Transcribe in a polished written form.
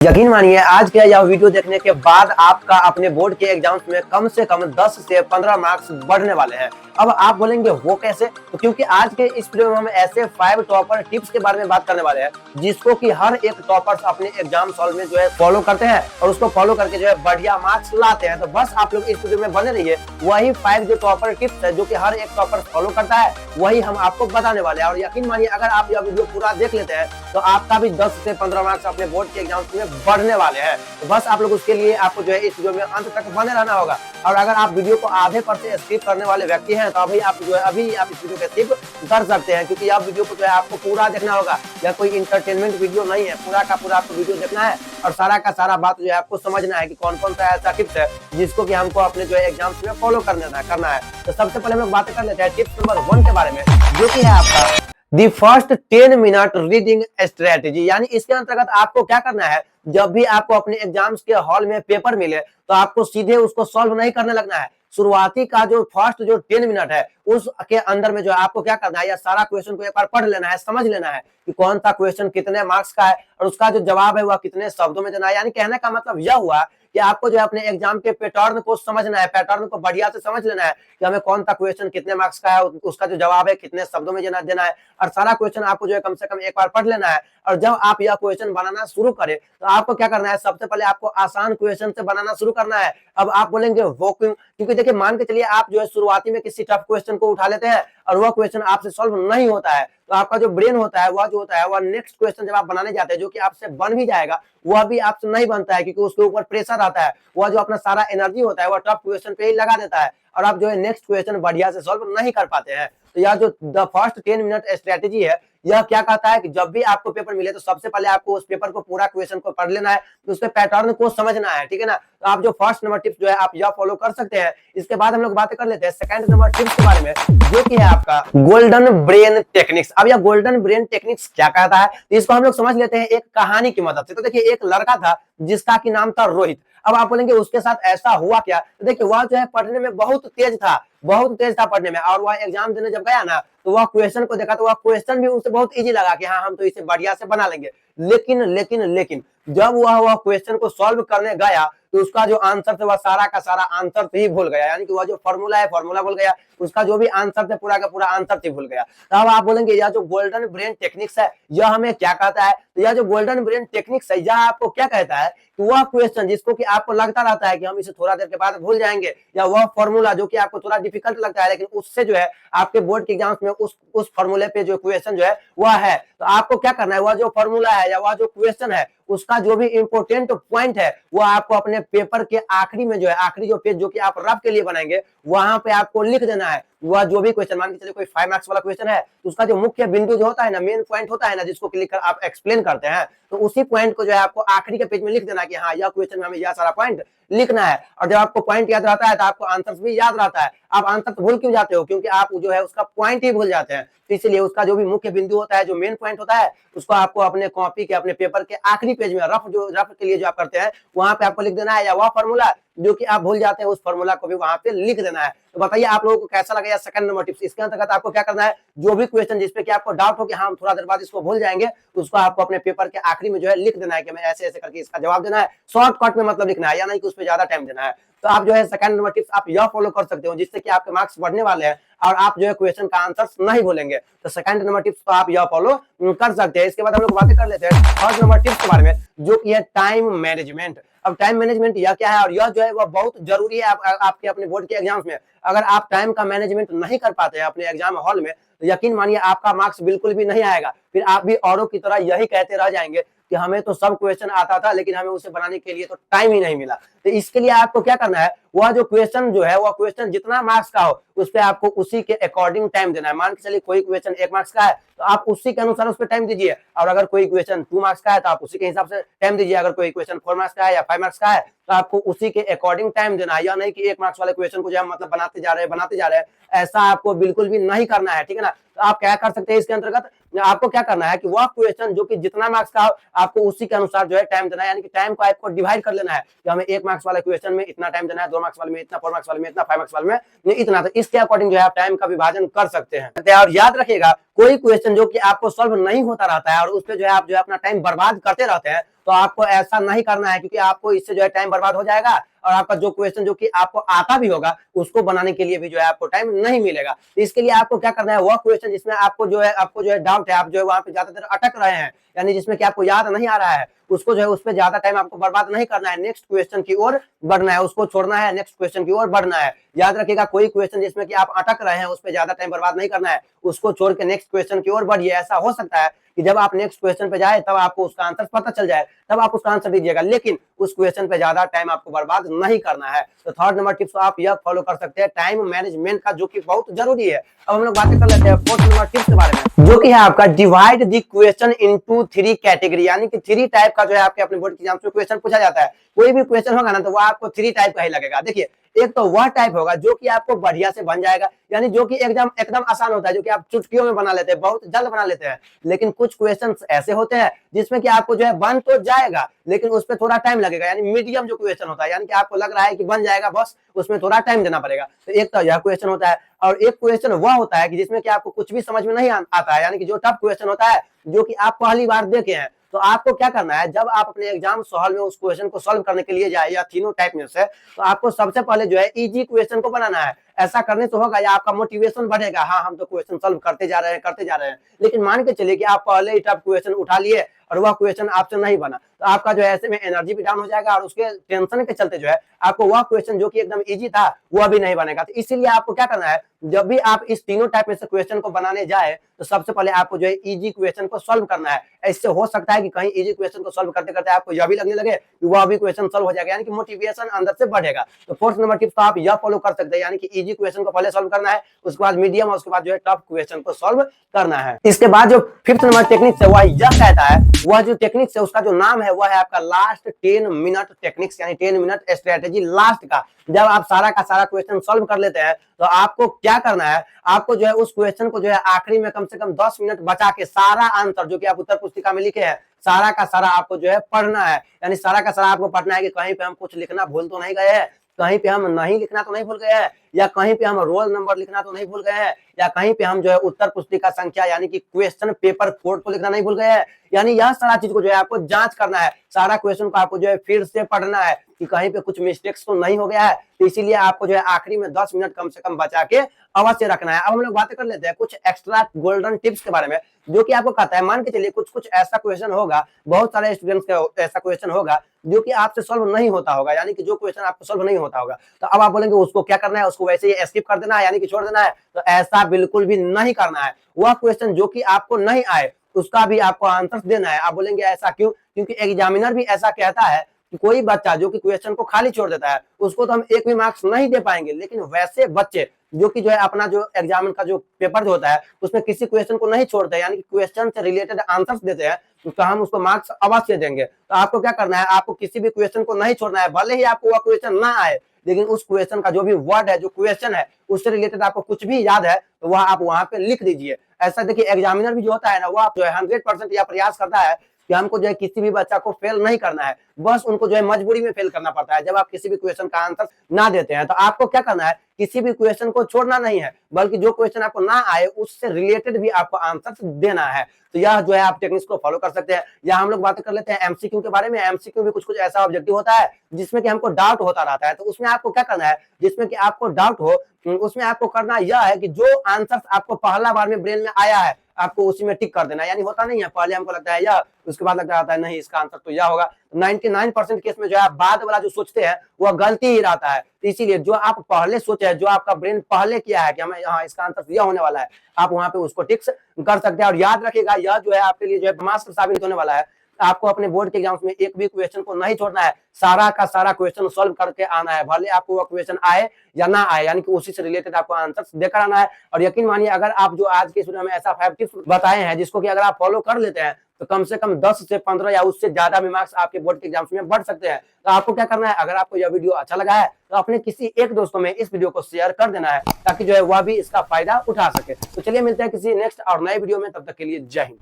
यकीन मानिए आज का यह वीडियो देखने के बाद आपका अपने बोर्ड के एग्जाम्स में कम से कम 10 से 15 मार्क्स बढ़ने वाले हैं। अब आप बोलेंगे वो कैसे? तो क्योंकि आज के इस वीडियो में हम ऐसे 5 टॉपर टिप्स के बारे में बात करने वाले हैं जिसको कि हर एक टॉपर्स अपने एग्जाम सॉल्व में जो है फॉलो करते हैं और उसको फॉलो करके जो है बढ़िया मार्क्स लाते हैं। तो बस आप लोग इस वीडियो में बने रहिए, वही 5 जो टॉपर टिप्स है जो कि हर एक टॉपर फॉलो करता है वही हम आपको बताने वाले हैं। और यकीन मानिए अगर आप यह वीडियो पूरा देख लेते हैं तो आपका भी 10 से 15 मार्क्स अपने बोर्ड के एग्जाम्स में बढ़ने वाले हैं। तो बस आप लोग उसके लिए आपको जो है इस वीडियो में अंत तक बने रहना होगा। और अगर आप वीडियो को आधे पर से स्किप करने वाले व्यक्ति हैं तो अभी आप जो है अभी आप इस वीडियो को स्किप कर सकते हैं, क्योंकि यह वीडियो को जो है आपको पूरा देखना होगा। यह कोई इंटरटेनमेंट वीडियो नहीं है, पूरा का पूरा आपको वीडियो देखना है और सारा का सारा बात जो है आपको समझना है कि कौन कौन सा ऐसा टिप्स है जिसको कि हमको अपने जो है एग्जाम्स में फॉलो करना है। तो सबसे पहले हम लोग बातें कर लेते हैं टिप्स नंबर 1 के बारे में, जो कि है आपका the first 10 minute reading strategy. यानी इसके अंतर्गत आपको क्या करना है, जब भी आपको अपने एग्जाम्स के हॉल में पेपर मिले तो आपको सीधे उसको सॉल्व नहीं करने लगना है। शुरुआती का जो फर्स्ट जो 10 मिनट है उसके अंदर में जो है आपको क्या करना है, या सारा क्वेश्चन को एक बार पढ़ लेना है, समझ लेना है कि कौन सा क्वेश्चन कितने मार्क्स का है और उसका जो जवाब है वह कितने शब्दों में देना है। यानी कहने का मतलब यह हुआ कि आपको जो है अपने एग्जाम के पैटर्न को समझना है, पैटर्न को बढ़िया से समझ लेना है कि हमें कौन सा क्वेश्चन कितने मार्क्स का है, उसका जो जवाब है कितने शब्दों में देना है। और सारा क्वेश्चन आपको जो है कम से कम एक बार पढ़ लेना है। और जब आप यह क्वेश्चन बनाना शुरू करें तो आपको क्या करना है, सबसे पहले आपको आसान क्वेश्चन से बनाना शुरू करना है। अब आप बोलेंगे वो क्यों? क्योंकि देखिए मान के चलिए आप जो है शुरुआती में किसी टफ क्वेश्चन को उठा लेते हैं और वह क्वेश्चन आपसे सॉल्व नहीं होता है, तो आपका जो ब्रेन होता है वह नेक्स्ट क्वेश्चन जब आप बनाने जाते हैं जो कि आपसे बन भी जाएगा वह भी आपसे नहीं बनता है, क्योंकि उसके ऊपर प्रेशर आता है। वह जो अपना सारा एनर्जी होता है वह टफ क्वेश्चन पे ही लगा देता है और आप जो है नेक्स्ट क्वेश्चन बढ़िया से सॉल्व नहीं कर पाते हैं। तो यह जो द फर्स्ट 10 मिनट स्ट्रेटेजी है यह क्या कहता है कि जब भी आपको पेपर मिले तो सबसे पहले आपको उस पेपर को पूरा क्वेश्चन को पढ़ लेना है, तो उसके पैटर्न को समझना है, ठीक है ना। तो आप जो फर्स्ट नंबर टिप्स जो है आप यह फॉलो कर सकते हैं। इसके बाद हम लोग बातें कर लेते हैं सेकंड नंबर टिप्स के बारे में, जो कि है आपका गोल्डन ब्रेन टेक्निक्स। अब यह गोल्डन ब्रेन टेक्निक्स क्या कहता है तो इसको हम लोग समझ लेते हैं एक कहानी की मदद से। तो देखिए एक लड़का था जिसका की नाम था रोहित। अब आप बोलेंगे उसके साथ ऐसा हुआ क्या? तो देखिए वह जो है पढ़ने में बहुत तेज था पढ़ने में, और वह एग्जाम देने जब गया ना तो वह क्वेश्चन को देखा तो वह क्वेश्चन भी उसे बहुत इजी लगा कि हाँ हम तो इसे बढ़िया से बना लेंगे। लेकिन जब वह क्वेश्चन को सॉल्व करने गया तो उसका जो आंसर था वह सारा का सारा आंसर ही भूल गया। यानी कि वह जो फॉर्मूला है फॉर्मूला भूल गया, उसका जो भी आंसर था पूरा का पूरा आंसर ही भूल गया। तो अब आप बोलेंगे यह जो गोल्डन ब्रेन टेक्निक्स है यह हमें क्या कहता है? तो यह जो गोल्डन ब्रेन टेक्निक्स है यह आपको क्या कहता है कि वह क्वेश्चन जिसको कि आपको लगता रहता है कि हम इसे थोड़ा देर के बाद भूल जाएंगे, या वह फॉर्मूला जो कि आपको थोड़ा डिफिकल्ट लगता है लेकिन उससे जो है आपके बोर्ड के एग्जाम्स में उस फॉर्मूले पे जो क्वेश्चन जो है वह है, तो आपको क्या करना है, वह जो फॉर्मूला है या वह जो क्वेश्चन है उसका जो भी इंपोर्टेंट पॉइंट है वो आपको अपने पेपर के आखिरी में जो है आखिरी जो पेज जो कि आप रफ के लिए बनाएंगे वहां पे आपको लिख देना है। वह जो भी क्वेश्चन मान के चलिए कोई 5 मार्क्स वाला क्वेश्चन है तो उसका जो मुख्य बिंदु जो होता है ना, मेन पॉइंट होता है ना, जिसको क्लिक कर आप एक्सप्लेन करते हैं, तो उसी पॉइंट को जो है आपको आखिरी के पेज में लिख देना कि हाँ यह क्वेश्चन में हमें यह सारा पॉइंट लिखना है। और जब आपको पॉइंट याद रहता है तो आपको आंसर भी याद रहता है। आप आंसर भूल क्यों जाते हो? क्योंकि आप जो है उसका पॉइंट ही भूल जाते हैं। तो इसलिए उसका जो भी मुख्य बिंदु होता है, जो मेन पॉइंट होता है, उसको आपको अपने कॉपी के अपने पेपर के आखिरी पेज में रफ के लिए जो आप करते हैं वहां पे आपको लिख देना है, या वह फॉर्मूला जो कि आप भूल जाते हैं उस फॉर्मूला को भी वहां पे लिख देना है। तो बताइए आप लोगों को कैसा लगा सेकंड नंबर टिप्स? इसके अंतर्गत आपको क्या करना है, जो भी क्वेश्चन जिसपे कि आपको डाउट हो कि हाँ हम थोड़ा देर बाद इसको भूल जाएंगे, उसको आपको अपने पेपर के आखिरी में जो है लिख देना है कि मैं ऐसे ऐसे करके इसका जवाब देना है। शॉर्टकट में मतलब लिखना है, या नहीं कि उस पर ज्यादा टाइम देना है। तो आप जो है सेकंड नंबर टिप्स आप यह फॉलो कर सकते हो जिससे कि आपके मार्क्स बढ़ने वाले हैं और आप जो है क्वेश्चन का आंसर नहीं भूलेंगे। तो सेकंड नंबर टिप्स को आप यह फॉलो कर सकते हैं। इसके बाद हम लोग बातें कर लेते हैं थर्ड नंबर टिप्स के बारे में, जो कि है टाइम मैनेजमेंट। अब टाइम मैनेजमेंट यह क्या है और यह जो है वह बहुत जरूरी है आपके अपने बोर्ड के एग्जाम्स में। अगर आप टाइम का मैनेजमेंट नहीं कर पाते हैं अपने एग्जाम हॉल में तो यकीन मानिए आपका मार्क्स बिल्कुल भी नहीं आएगा। फिर आप भी औरों की तरह यही कहते रह जाएंगे कि हमें तो सब क्वेश्चन आता था लेकिन हमें उसे बनाने के लिए तो टाइम ही नहीं मिला। तो इसके लिए आपको क्या करना है, वह जो क्वेश्चन जो है वह क्वेश्चन जितना मार्क्स का हो उस पर आपको उसी के अकॉर्डिंग टाइम देना है। मान के चलिए कोई क्वेश्चन 1 मार्क्स का है तो आप उसी के अनुसार उस पर टाइम दीजिए, और अगर कोई क्वेश्चन 2 मार्क्स का है तो आप उसी के हिसाब से टाइम दीजिए। अगर कोई क्वेश्चन 4 मार्क्स का है या 5 मार्क्स का है तो आपको उसी के अकॉर्डिंग टाइम देना है, या नहीं कि 1 मार्क्स वाले क्वेश्चन को जो है मतलब बनाते जा रहे हैं, ऐसा आपको बिल्कुल भी नहीं करना है, ठीक है ना। तो आप क्या कर सकते हैं इसके अंतर्गत, आपको क्या करना है कि वह क्वेश्चन जो कि जितना मार्क्स का हो आपको उसी के अनुसार जो है टाइम देना है। यानी कि टाइम को आपको डिवाइड कर लेना है कि हमें 1 मार्क्स वाले क्वेश्चन में इतना टाइम देना है, 2 मार्क्स वाले में इतना, 4 मार्क्स वाले में इतना, 5 मार्क्स वाले में इतना। तो इसके अकॉर्डिंग जो है आप टाइम का विभाजन कर सकते हैं। और याद रखिएगा कोई क्वेश्चन जो कि आपको सॉल्व नहीं होता रहता है और उस पर जो है आप जो है अपना टाइम बर्बाद करते रहते हैं तो आपको ऐसा नहीं करना है, क्योंकि आपको इससे जो है टाइम बर्बाद हो जाएगा और आपका जो क्वेश्चन जो कि आपको आता भी होगा उसको बनाने के लिए भी जो है आपको टाइम नहीं मिलेगा। तो इसके लिए आपको क्या करना है, वह क्वेश्चन जिसमें आपको जो है डाउट है, आप जो है वहां पे ज्यादातर अटक रहे हैं, यानी जिसमें कि आपको याद नहीं आ रहा है, उसको जो है उस पर ज्यादा टाइम आपको बर्बाद नहीं करना है, नेक्स्ट क्वेश्चन की ओर बढ़ना है, उसको छोड़ना है, नेक्स्ट क्वेश्चन की ओर बढ़ना है। याद रखिएगा, कोई क्वेश्चन जिसमें कि आप अटक रहे हैं उस पर ज्यादा टाइम बर्बाद नहीं करना है, उसको छोड़ के नेक्स्ट क्वेश्चन की ओर बढ़िए। ऐसा हो सकता है कि जब आप नेक्स्ट क्वेश्चन पे जाए तब आपको उसका आंसर पता चल जाए, तब आप उसका आंसर दीजिएगा, लेकिन उस क्वेश्चन पे ज्यादा टाइम आपको बर्बाद नहीं करना है। तो थर्ड नंबर टिप्स आप यह फॉलो कर सकते हैं, टाइम मैनेजमेंट का, जो कि बहुत जरूरी है। अब हम लोग बातें कर लेते हैं फोर्थ नंबर टिप्स के बारे में, जो कि है आपका divide the question into 3 category, यानी कि 3 टाइप का जो है आपके अपने बोर्ड के एग्जाम में क्वेश्चन पूछा जाता है। कोई भी क्वेश्चन होगा ना तो वो आपको 3 टाइप का ही लगेगा। देखिए, एक तो वह टाइप होगा जो कि आपको बढ़िया से बन जाएगा, यानी जो कि एग्जाम एकदम आसान होता है, जो कि आप चुटकियों में बना लेते हैं, बहुत जल्द बना लेते हैं। लेकिन कुछ क्वेश्चंस ऐसे होते हैं जिसमें कि आपको जो है बन तो जाएगा लेकिन उस पर थोड़ा टाइम लगेगा, यानी मीडियम जो क्वेश्चन होता है, यानी कि आपको लग रहा है कि बन जाएगा, बस उसमें थोड़ा टाइम देना पड़ेगा। तो एक तो यह क्वेश्चन होता है, और एक क्वेश्चन वह होता है कि जिसमें कि आपको कुछ भी समझ में नहीं आता है, यानी कि जो टफ क्वेश्चन होता है, जो कि आप पहली बार देखे हैं। तो आपको क्या करना है, जब आप अपने एग्जाम हॉल में उस क्वेश्चन को सॉल्व करने के लिए जाए, या तीनों टाइप में से, तो आपको सबसे पहले जो है इजी क्वेश्चन को बनाना है। ऐसा करने से होगा या आपका मोटिवेशन बढ़ेगा, हाँ हम तो क्वेश्चन सॉल्व करते जा रहे हैं। लेकिन मान के चलिए कि आप पहले ही टफ क्वेश्चन उठा लिए और वह क्वेश्चन आपसे नहीं बना, तो आपका जो है ऐसे में एनर्जी भी डाउन हो जाएगा, और उसके टेंशन के चलते जो है आपको वह क्वेश्चन जो कि एकदम इजी था वह भी नहीं बनेगा। तो इसीलिए आपको क्या करना है, जब भी आप इस तीनों टाइप में से क्वेश्चन को बनाने जाए तो सबसे पहले आपको जो है इजी क्वेश्चन को सॉल्व करना है। इससे हो सकता है कि कहीं इजी क्वेश्चन को सॉल्व करते करते आपको यह भी लगने लगे कि वह भी क्वेश्चन सॉल्व हो जाएगा, यानी कि मोटिवेशन अंदर से बढ़ेगा। तो फोर्थ नंबर टिप्स तो आप यह फॉलो कर सकते हैं, यानी कि इजी क्वेश्चन को पहले सॉल्व करना है, उसके बाद मीडियम, और उसके बाद जो है टफ क्वेश्चन को सॉल्व करना है। इसके बाद जो फिफ्थ नंबर टेक्निक्स है वह यह कहता है, वह जो टेक्निक्स है उसका जो नाम है वह है आपका लास्ट 10 मिनट टेक्निक्स, यानी 10 मिनट स्ट्रेटेजी लास्ट का। जब आप सारा का सारा क्वेश्चन सॉल्व कर लेते हैं तो आपको क्या करना है, आपको जो है उस क्वेश्चन को जो है आखिरी में कम से कम 10 मिनट बचा के सारा आंसर जो कि आप उत्तर पुस्तिका में लिखे हैं सारा का सारा आपको जो है पढ़ना है। यानी सारा का सारा आपको पढ़ना है कि कहीं पे हम कुछ लिखना भूल तो नहीं गए हैं, कहीं पे हम नहीं लिखना तो नहीं भूल गए हैं, या कहीं पे हम रोल नंबर लिखना तो नहीं भूल गए हैं, या कहीं पे हम जो है उत्तर पुस्तिका संख्या यानी कि क्वेश्चन पेपर कोड को लिखना नहीं भूल गए हैं। यानी यह सारा चीज को जो है आपको जांच करना है, सारा क्वेश्चन को आपको जो है फिर से पढ़ना है कि कहीं पे कुछ मिस्टेक्स तो नहीं हो गया है। तो इसीलिए आपको जो है आखिरी में 10 मिनट कम से कम बचा के अवश्य रखना है। अब हम लोग बातें कर लेते हैं कुछ एक्स्ट्रा गोल्डन टिप्स के बारे में, जो कि आपको कहता है, मान के चलिए कुछ ऐसा क्वेश्चन होगा, बहुत सारे स्टूडेंट्स का ऐसा क्वेश्चन होगा जो कि आपसे सॉल्व नहीं होता होगा, यानी कि जो क्वेश्चन आपको सॉल्व नहीं होता होगा। तो अब आप बोलेंगे उसको क्या करना है, उसको वैसे ही स्किप कर देना है, यानी कि छोड़ देना है। तो ऐसा बिल्कुल भी नहीं करना है। वह क्वेश्चन जो कि आपको नहीं आए उसका भी आपको आंसर देना है। आप बोलेंगे ऐसा क्यों, क्योंकि एग्जामिनर भी ऐसा कहता है कि कोई बच्चा जो कि क्वेश्चन को खाली छोड़ देता है उसको तो हम एक भी मार्क्स नहीं दे पाएंगे, लेकिन वैसे बच्चे जो कि जो है अपना जो एग्जाम का जो पेपर जो होता है उसमें किसी क्वेश्चन को नहीं छोड़ते, यानी कि क्वेश्चन से रिलेटेड आंसर्स देते हैं, तो हम उसको मार्क्स अवश्य देंगे। तो आपको क्या करना है, आपको किसी भी क्वेश्चन को नहीं छोड़ना है, भले ही आपको वह क्वेश्चन ना आए, लेकिन उस क्वेश्चन का जो भी वर्ड है, जो क्वेश्चन है, उससे रिलेटेड आपको कुछ भी याद है तो वह आप वहां पे लिख दीजिए। ऐसा देखिए, एग्जामिनर भी जो होता है ना, वह जो है 100% यह प्रयास करता है कि हमको जो है किसी भी बच्चा को फेल नहीं करना है, बस उनको जो है मजबूरी में फेल करना पड़ता है। जब आप किसी भी क्वेश्चन का आंसर ना देते हैं तो आपको क्या करना है, किसी भी क्वेश्चन को छोड़ना नहीं है, बल्कि जो क्वेश्चन आपको ना आए उससे रिलेटेड भी आपको आंसर देना है। तो यह जो है आप टेक्निक्स को फॉलो कर सकते हैं। या हम लोग बातें कर लेते हैं एमसीक्यू के बारे में। एमसीक्यू भी कुछ ऐसा ऑब्जेक्टिव होता है जिसमें कि हमको डाउट होता रहता है, तो उसमें आपको क्या करना है, जिसमें कि आपको डाउट हो उसमें आपको करना यह है कि जो आंसर आपको पहला बार में ब्रेन में आया है आपको उसी में टिक कर देना। यानी होता नहीं है, पहले हमको लगता है यह, उसके बाद लगता है नहीं इसका आंसर तो यह होगा। 99% केस में जो है बाद वाला जो सोचते हैं वह गलती ही रहता है। इसीलिए जो आप पहले सोचे हैं, जो आपका ब्रेन पहले किया है कि हमें हाँ इसका आंसर यह होने वाला है, आप वहां पे उसको टिक्स कर सकते हैं। और याद रखिएगा, यह जो है आपके लिए जो है ब्रह्मास्त्र साबित होने वाला है। आपको अपने बोर्ड के एग्जाम्स में एक भी क्वेश्चन को नहीं छोड़ना है, सारा का सारा क्वेश्चन सॉल्व करके आना है, भले आपको वो क्वेश्चन आए या ना आए, यानी कि उसी से रिलेटेड आपको आंसर देकर आना है। और यकीन मानिए, अगर आप जो आज के इस वीडियो में ऐसा 5 टिप्स बताए हैं जिसको कि अगर आप फॉलो कर लेते हैं तो कम से कम 10 से 15 या उससे ज्यादा भी मार्क्स आपके बोर्ड के एग्जाम्स में बढ़ सकते हैं। तो आपको क्या करना है, अगर आपको यह वीडियो अच्छा लगा है तो अपने किसी एक दोस्तों में इस वीडियो को शेयर कर देना है, ताकि जो है वह भी इसका फायदा उठा सके। तो चलिए मिलते हैं किसी नेक्स्ट और नए वीडियो में, तब तक के लिए जय हिंद।